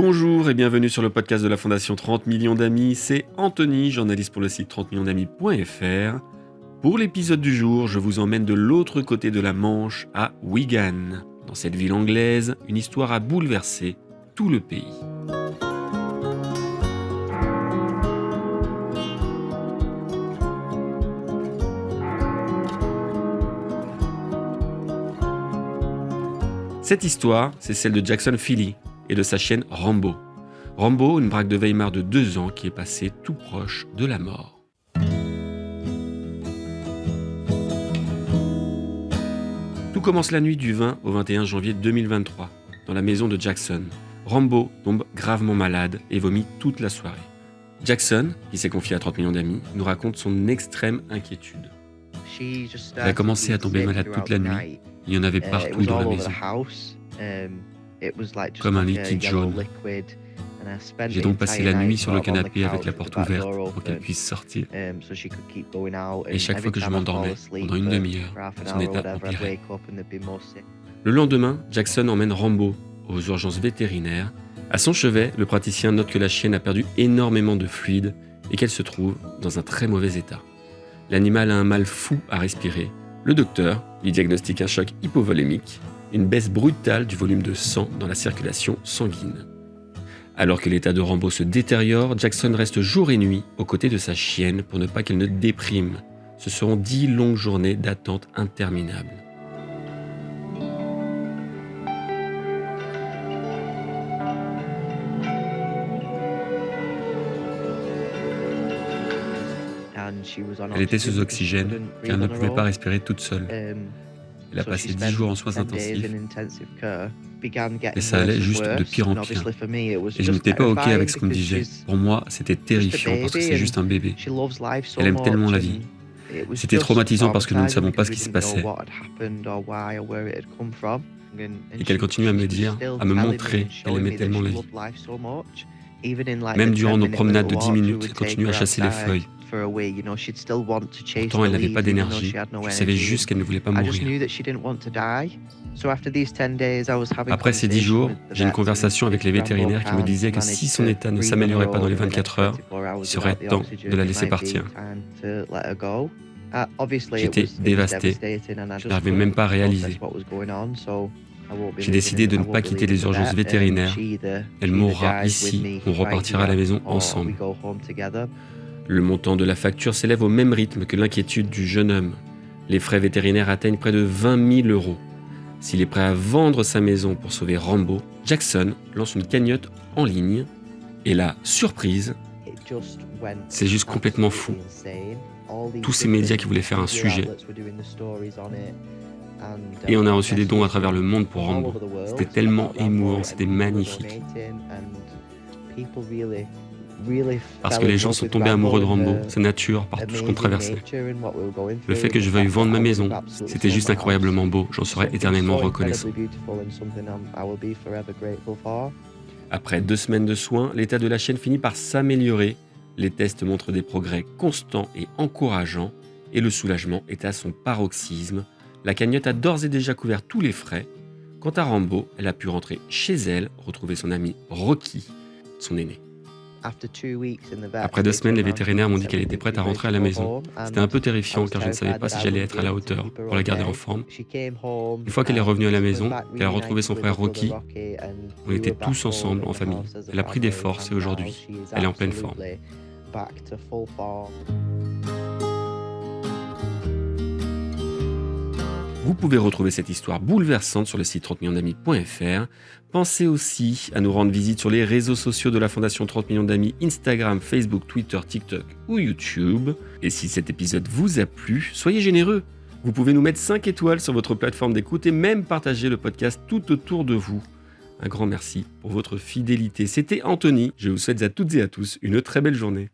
Bonjour et bienvenue sur le podcast de la Fondation 30 millions d'amis, c'est Anthony, journaliste pour le site 30millionsdamis.fr. Pour l'épisode du jour, je vous emmène de l'autre côté de la Manche, à Wigan. Dans cette ville anglaise, une histoire a bouleversé tout le pays. Cette histoire, c'est celle de Jackson Philly et de sa chienne Rambo. Rambo, une braque de Weimar de 2 ans qui est passée tout proche de la mort. Tout commence la nuit du 20 au 21 janvier 2023, dans la maison de Jackson. Rambo tombe gravement malade et vomit toute la soirée. Jackson, qui s'est confié à 30 millions d'amis, nous raconte son extrême inquiétude. Elle a commencé à tomber malade toute la nuit. Il y en avait partout dans la maison, comme un liquide jaune. J'ai donc passé la nuit sur le canapé avec la porte ouverte pour qu'elle puisse sortir. Et chaque fois que je m'endormais, pendant une demi-heure, son état empirait. Le lendemain, Jackson emmène Rambo aux urgences vétérinaires. À son chevet, le praticien note que la chienne a perdu énormément de fluide et qu'elle se trouve dans un très mauvais état. L'animal a un mal fou à respirer. Le docteur lui diagnostique un choc hypovolémique, une baisse brutale du volume de sang dans la circulation sanguine. Alors que l'état de Rambo se détériore, Jackson reste jour et nuit aux côtés de sa chienne pour ne pas qu'elle ne déprime. Ce seront 10 longues journées d'attente interminables. Elle était sous oxygène car elle ne pouvait pas respirer toute seule. Elle a passé 10 jours en soins intensifs et ça allait juste de pire en pire. Et je n'étais pas OK avec ce qu'on me disait. Pour moi, c'était terrifiant parce que c'est juste un bébé. Elle aime tellement la vie. C'était traumatisant parce que nous ne savons pas ce qui se passait. Et qu'elle continue à me dire, à me montrer qu'elle aimait tellement la vie. Même durant nos promenades de 10 minutes, elle continue à chasser les feuilles. Pourtant, elle n'avait pas d'énergie. Je savais juste qu'elle ne voulait pas mourir. Après ces 10 jours, j'ai une conversation avec les vétérinaires qui me disaient que si son état ne s'améliorait pas dans les 24 heures, il serait temps de la laisser partir. J'étais dévasté. Je n'arrivais même pas à réaliser. J'ai décidé de ne pas quitter les urgences vétérinaires. Elle mourra ici, on repartira à la maison ensemble. Le montant de la facture s'élève au même rythme que l'inquiétude du jeune homme. Les frais vétérinaires atteignent près de 20 000 €. S'il est prêt à vendre sa maison pour sauver Rambo, Jackson lance une cagnotte en ligne. Et la surprise, c'est juste complètement fou. Tous ces médias qui voulaient faire un sujet. Et on a reçu des dons à travers le monde pour Rambo. C'était tellement émouvant, c'était magnifique. Parce que les gens sont tombés amoureux de Rambo, sa nature, par tout ce qu'on traversait. Le fait que je veuille vendre ma maison, c'était juste incroyablement beau, j'en serai éternellement reconnaissant. Après 2 semaines de soins, l'état de la chienne finit par s'améliorer. Les tests montrent des progrès constants et encourageants, et le soulagement est à son paroxysme. La cagnotte a d'ores et déjà couvert tous les frais. Quant à Rambo, elle a pu rentrer chez elle, retrouver son ami Rocky, son aîné. Après 2 semaines, les vétérinaires m'ont dit qu'elle était prête à rentrer à la maison. C'était un peu terrifiant car je ne savais pas si j'allais être à la hauteur pour la garder en forme. Une fois qu'elle est revenue à la maison, qu'elle a retrouvé son frère Rocky, on était tous ensemble en famille. Elle a pris des forces et aujourd'hui, elle est en pleine forme. Vous pouvez retrouver cette histoire bouleversante sur le site 30millionsdamis.fr. Pensez aussi à nous rendre visite sur les réseaux sociaux de la Fondation 30 millions d'amis, Instagram, Facebook, Twitter, TikTok ou YouTube. Et si cet épisode vous a plu, soyez généreux. Vous pouvez nous mettre 5 étoiles sur votre plateforme d'écoute et même partager le podcast tout autour de vous. Un grand merci pour votre fidélité. C'était Anthony. Je vous souhaite à toutes et à tous une très belle journée.